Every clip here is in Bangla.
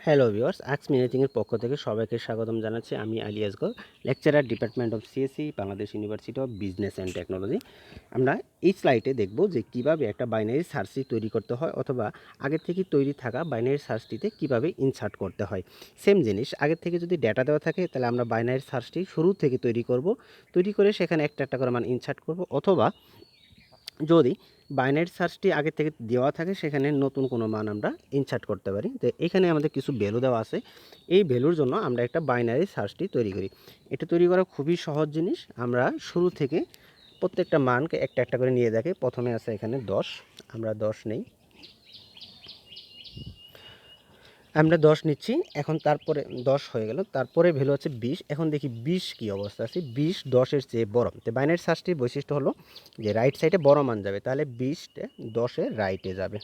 হ্যালো ভিউয়ার্স, আক্স মিনিথিংয়ের পক্ষ থেকে সবাইকে স্বাগতম জানাচ্ছি। আমি Ali Asgar, lecturer, department of CSC, Bangladesh university of business and technology. আমরা এই স্লাইডে দেখব যে কীভাবে একটা বাইনারি সার্চ ট্রি তৈরি করতে হয়, অথবা আগের থেকে তৈরি থাকা বাইনারি সার্চ ট্রিতে কীভাবে ইনসার্ট করতে হয়। সেম জিনিস, আগের থেকে যদি ডেটা দেওয়া থাকে তাহলে আমরা বাইনারি সার্চ ট্রি শুরু থেকে তৈরি করব, তৈরি করে সেখানে একটা একটা করে মান ইনসার্ট করব, অথবা যদি বাইনারি সার্চটি আগে থেকে দেওয়া থাকে সেখানে নতুন কোনো মান আমরা ইনসার্ট করতে পারি। তো এখানে আমাদের কিছু ভ্যালু দেওয়া আছে, এই ভ্যালুর জন্য আমরা একটা বাইনারি সার্চটি তৈরি করি। এটা তৈরি করা খুবই সহজ জিনিস। আমরা শুরু থেকে প্রত্যেকটা মানকে একটা একটা করে নিয়ে দেখি। প্রথমে আছে এখানে 10, আমরা 10 নেই, আমরা 10 নিচ্ছি। এখন তারপরে 10 হয়ে গেল, তারপরে ভ্যালু আছে 20। এখন দেখি 20 কী অবস্থা আছে। 20 10-এর চেয়ে বড়। তো বাইনারি সার্চটির বৈশিষ্ট্য হলো যে রাইট সাইডে বড় মান যাবে, তাহলে 20টা 10-এর রাইটে যাবে।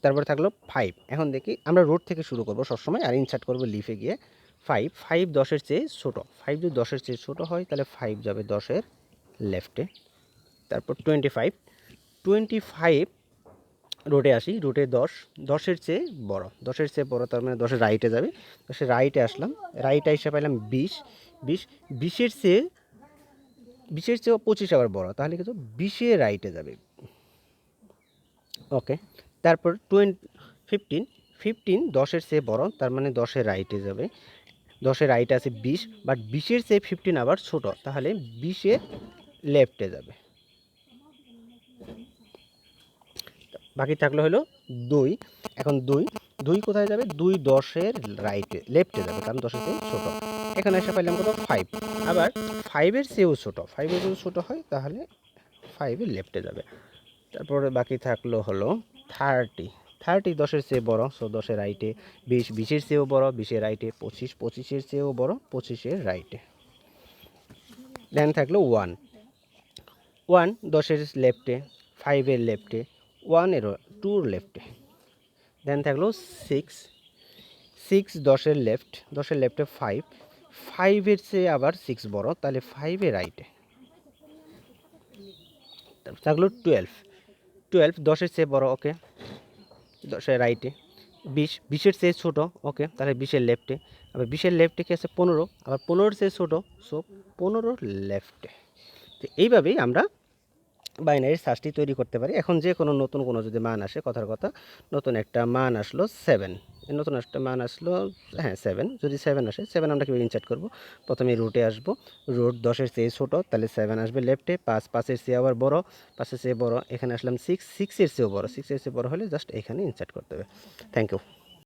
তারপরে থাকলো 5। এখন দেখি আমরা রুট থেকে শুরু করব সবসময়, আর ইনসার্ট করব লিফে গিয়ে। 5 10-এর চেয়ে ছোটো। 5 যদি 10-এর চেয়ে ছোটো হয় তাহলে 5 যাবে 10-এর লেফটে। তারপর 25 রোডে আসি। রুটে 10-এর চেয়ে বড়। 10-এর চেয়ে বড় তার মানে 10-এর রাইটে যাবে। 10-এর রাইটে আসলাম, রাইটে এসে পাইলাম 20। 20-এর চেয়ে 25 আবার বড়, তাহলে কিন্তু 20-এর রাইটে যাবে। ওকে। তারপর 15 10-এর চেয়ে বড়, তার মানে 10-এর রাইটে যাবে। 10-এর রাইটে আছে 20, বাট 20-এর চেয়ে 15 আবার ছোট, তাহলে 20-এর লেফটে যাবে। বাকি থাকলো হলো 2। এখন 2 কোথায় যাবে? 2 10-এর রাইটে লেফটে যাবে, কারণ 10-এর চেয়ে ছোটো। এখানে এসে পাইলাম কত? 5। আবার 5-এর চেয়েও ছোটো। 5-এর চেয়েও ছোটো হয় তাহলে 5-এর লেফটে যাবে। তারপরে বাকি থাকলো হলো 30 10-এর চেয়ে বড়, সো 10-এর রাইটে। 20 20-এর চেয়েও বড়, 20-এর রাইটে। 25 25-এর চেয়েও বড়, 25-এর রাইটে। দেন থাকলো 1 10-এর লেফটে, 5-এর লেফটে, 1-এর 2-র লেফটে। দেন থাকলো 6 10-এর লেফটে 5-এর চেয়ে আবার 6 বড়, তাহলে 5-এর রাইটে। থাকলো 12 10-এর চেয়ে বড়, ওকে, 10-এর রাইটে। 20-এর চেয়ে ছোটো, ওকে, তাহলে 20-এর লেফটে। আবার 20-এর লেফটে কি আছে? 15, আবার 15-এর চেয়ে ছোটো, সো 15-র লেফটে। তো এইভাবেই আমরা বাইনারি সার্চটি তৈরি করতে পারি। এখন যে কোনো নতুন কোনো যদি মান আসে, কথার কথা, নতুন একটা মান আসলো 7, নতুন একটা মান আসলো, হ্যাঁ 7, যদি 7 আসে, 7 আমরা কীভাবে ইনসার্ট করব? প্রথমে রুটে আসবো, রুট 10-এর চেয়ে ছোটো, তাহলে 7 আসবে লেফটে। 5-এর চেয়ে আবার বড়, 5-এর চেয়ে বড়, এখানে আসলাম 6-এর চেয়েও বড়, 6-এর চেয়ে বড় হলে জাস্ট এখানে ইনসার্ট করতে হবে। Thank you.